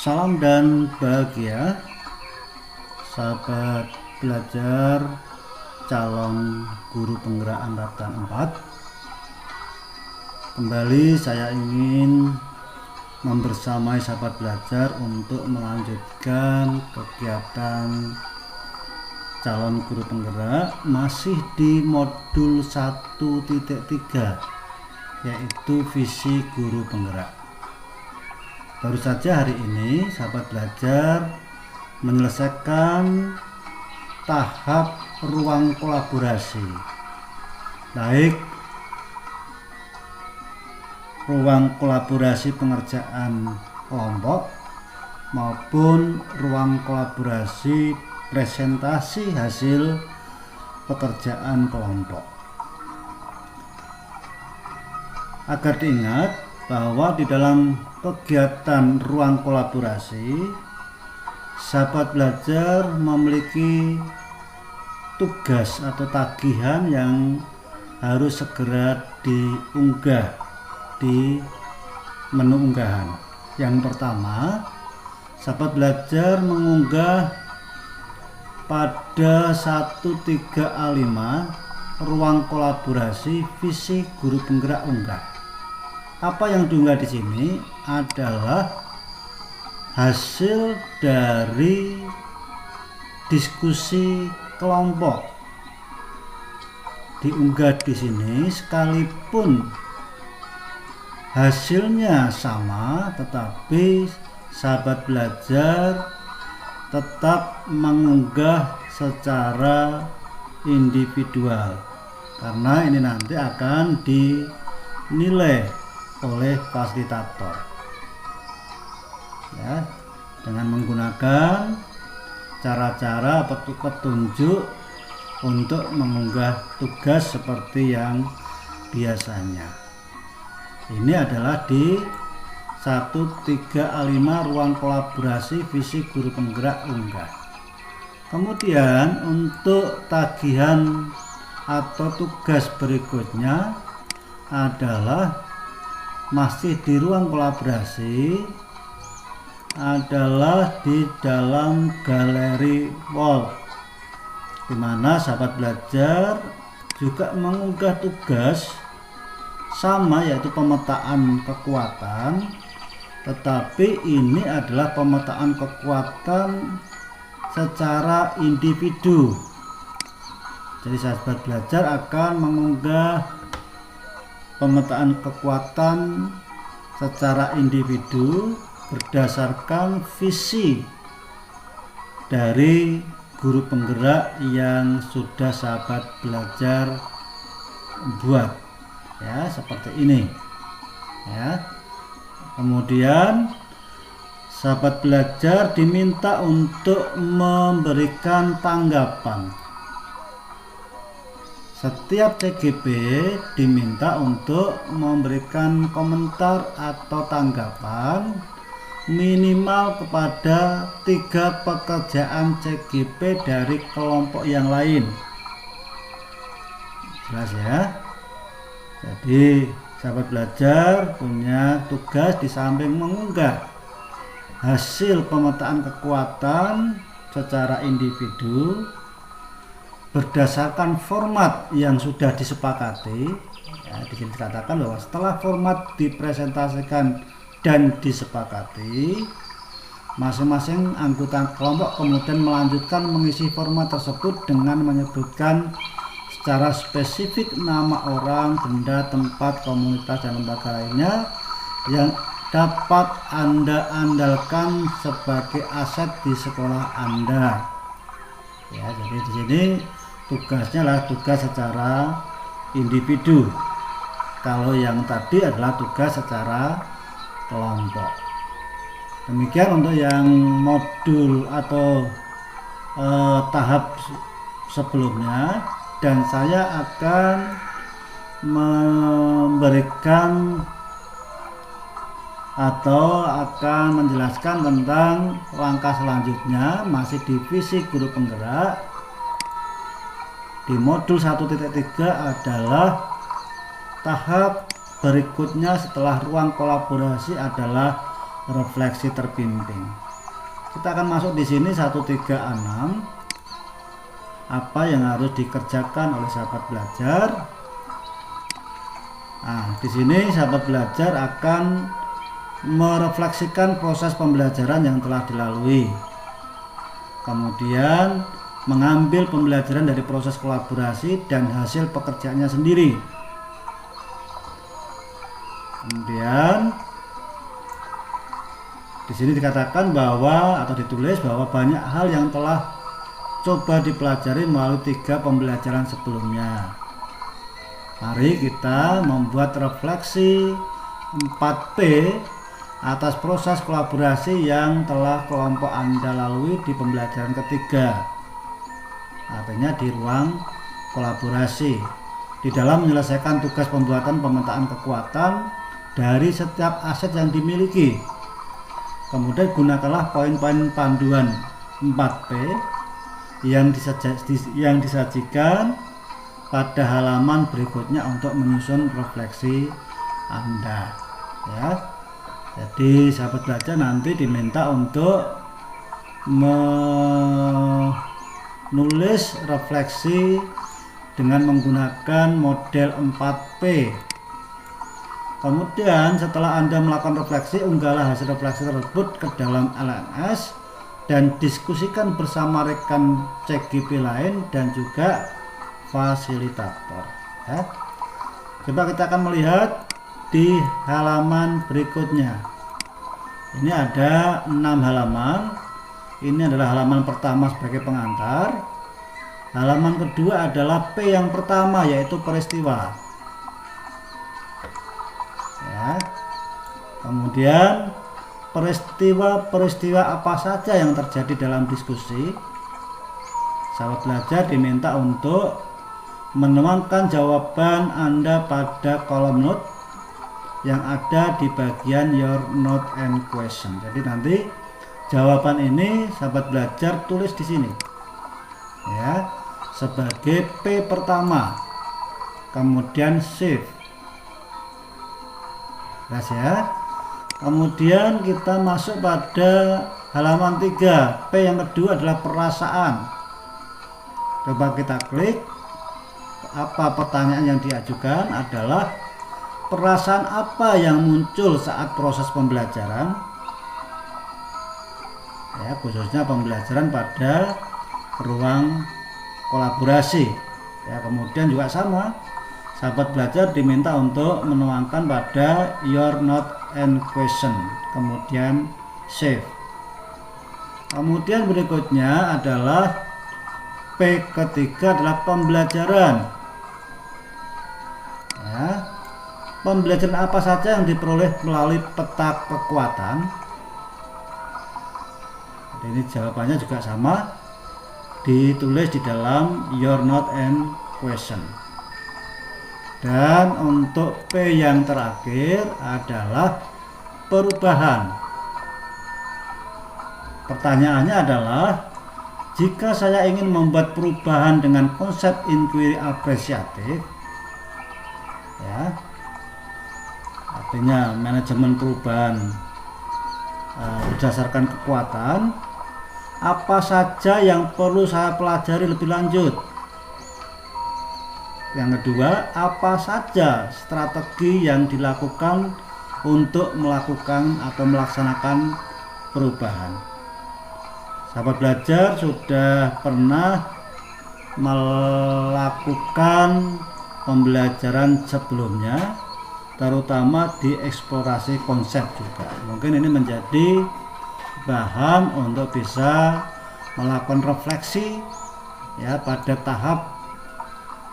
Salam dan bahagia sahabat belajar calon guru penggerak angkatan 4. Kembali saya ingin membersamai sahabat belajar untuk melanjutkan kegiatan calon guru penggerak masih di modul 1.3, yaitu visi guru penggerak. Baru saja hari ini sahabat belajar menyelesaikan tahap ruang kolaborasi, baik ruang kolaborasi pengerjaan kelompok maupun ruang kolaborasi presentasi hasil pekerjaan kelompok. Agar diingat bahwa di dalam kegiatan ruang kolaborasi, sahabat belajar memiliki tugas atau tagihan yang harus segera diunggah di menu unggahan. Yang pertama, sahabat belajar mengunggah pada 1.3A5 ruang kolaborasi visi guru penggerak unggah. Apa yang diunggah di sini adalah hasil dari diskusi kelompok. Diunggah di sini sekalipun hasilnya sama, tetapi sahabat belajar tetap mengunggah secara individual karena ini nanti akan dinilai oleh fasilitator, ya, dengan menggunakan cara-cara petunjuk untuk mengunggah tugas seperti yang biasanya. Ini adalah di 1.3A5 ruang kolaborasi visi guru penggerak unggah. Kemudian untuk tagihan atau tugas berikutnya adalah masih di ruang kolaborasi, adalah di dalam galeri wall, di mana sahabat belajar juga mengunggah tugas sama, yaitu pemetaan kekuatan, tetapi ini adalah pemetaan kekuatan secara individu. Jadi sahabat belajar akan mengunggah pemetaan kekuatan secara individu berdasarkan visi dari guru penggerak yang sudah sahabat belajar buat, ya, seperti ini, ya. Kemudian sahabat belajar diminta untuk memberikan tanggapan. Setiap CGP diminta untuk memberikan komentar atau tanggapan minimal kepada 3 pekerjaan CGP dari kelompok yang lain. Jelas ya? Jadi sahabat belajar punya tugas di samping mengunggah hasil pemetaan kekuatan secara individu berdasarkan format yang sudah disepakati, ya, di sini dikatakan bahwa setelah format dipresentasikan dan disepakati, masing-masing anggota kelompok kemudian melanjutkan mengisi format tersebut dengan menyebutkan secara spesifik nama orang, benda, tempat, komunitas, dan lembaga lainnya yang dapat Anda andalkan sebagai aset di sekolah Anda. Ya, jadi di sini tugasnya adalah tugas secara individu. Kalau yang tadi adalah tugas secara kelompok. Demikian untuk yang modul atau tahap sebelumnya, dan saya akan memberikan atau akan menjelaskan tentang langkah selanjutnya masih di visi guru penggerak. Di modul 1.3 adalah tahap berikutnya setelah ruang kolaborasi adalah refleksi terbimbing. Kita akan masuk di sini 136. Apa yang harus dikerjakan oleh sahabat belajar? Nah, di sini sahabat belajar akan merefleksikan proses pembelajaran yang telah dilalui. Kemudian mengambil pembelajaran dari proses kolaborasi dan hasil pekerjaannya sendiri. Kemudian di sini dikatakan bahwa atau ditulis bahwa banyak hal yang telah coba dipelajari melalui 3 pembelajaran sebelumnya. Mari kita membuat refleksi 4P atas proses kolaborasi yang telah kelompok Anda lalui di pembelajaran ketiga. Artinya di ruang kolaborasi di dalam menyelesaikan tugas pembuatan pemetaan kekuatan dari setiap aset yang dimiliki. Kemudian gunakanlah poin-poin panduan 4P yang disajikan pada halaman berikutnya untuk menyusun refleksi Anda, ya. Jadi sahabat belajar nanti diminta untuk menulis refleksi dengan menggunakan model 4P. Kemudian setelah Anda melakukan refleksi, unggahlah hasil refleksi tersebut ke dalam LMS dan diskusikan bersama rekan CGP lain dan juga fasilitator, ya. Coba kita akan melihat di halaman berikutnya. Ini ada 6 halaman. Ini adalah halaman pertama sebagai pengantar. Halaman kedua adalah P yang pertama, yaitu peristiwa, ya. Kemudian peristiwa apa saja yang terjadi dalam diskusi. Sahabat belajar diminta untuk menuangkan jawaban Anda pada kolom note yang ada di bagian your note and question. Jadi nanti jawaban ini sahabat belajar tulis di sini, ya, sebagai P pertama, kemudian save, ya. Kemudian kita masuk pada halaman 3. P yang kedua adalah perasaan. Coba kita klik. Apa pertanyaan yang diajukan adalah perasaan apa yang muncul saat proses pembelajaran, ya, khususnya pembelajaran pada ruang kolaborasi, ya. Kemudian juga sama, sahabat belajar diminta untuk menuangkan pada your note and question, kemudian save. Kemudian berikutnya adalah P ketiga adalah pembelajaran, ya. Pembelajaran apa saja yang diperoleh melalui peta kekuatan. Jadi ini jawabannya juga sama, ditulis di dalam your note and question. Dan untuk P yang terakhir adalah perubahan. Pertanyaannya adalah, jika saya ingin membuat perubahan dengan konsep inquiry apresiatif, ya, artinya manajemen perubahan berdasarkan kekuatan, apa saja yang perlu saya pelajari lebih lanjut? Yang kedua, apa saja strategi yang dilakukan untuk melakukan atau melaksanakan perubahan? Sahabat belajar sudah pernah melakukan pembelajaran sebelumnya, terutama di eksplorasi konsep juga. Mungkin ini menjadi bahan untuk bisa melakukan refleksi, ya, pada tahap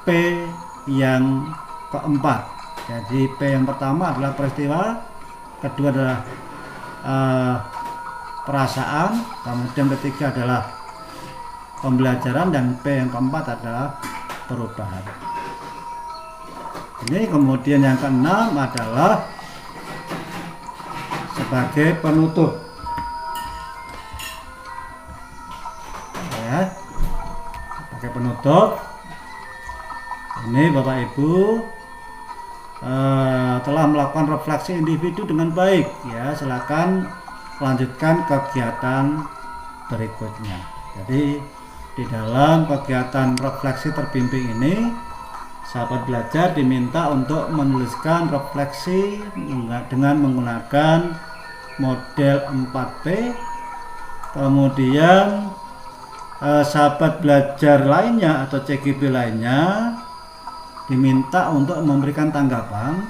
P yang keempat. Jadi P yang pertama adalah peristiwa, kedua adalah perasaan, kemudian ketiga adalah pembelajaran, dan P yang keempat adalah perubahan. Ini kemudian yang keenam adalah sebagai penutup, ya, sebagai penutup. Ini Bapak Ibu telah melakukan refleksi individu dengan baik, ya. Silakan lanjutkan kegiatan berikutnya. Jadi di dalam kegiatan refleksi terbimbing ini, sahabat belajar diminta untuk menuliskan refleksi dengan menggunakan model 4P. Kemudian sahabat belajar lainnya atau CGP lainnya diminta untuk memberikan tanggapan,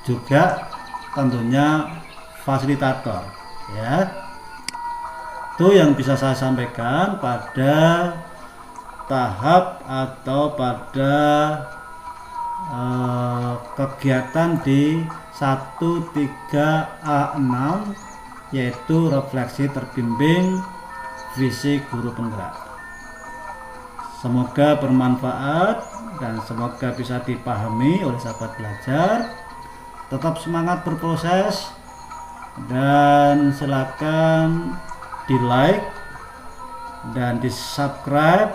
juga tentunya fasilitator, ya. Itu yang bisa saya sampaikan pada tahap atau pada kegiatan di 13A6, yaitu refleksi terbimbing visi guru penggerak. Semoga bermanfaat dan semoga bisa dipahami oleh sahabat belajar. Tetap semangat berproses dan silakan di like dan di subscribe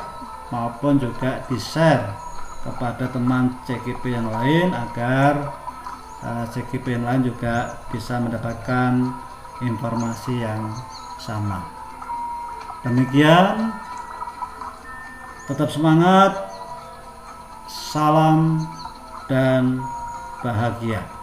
maupun juga di share kepada teman CGP yang lain agar CGP yang lain juga bisa mendapatkan informasi yang sama. Demikian, tetap semangat, salam dan bahagia.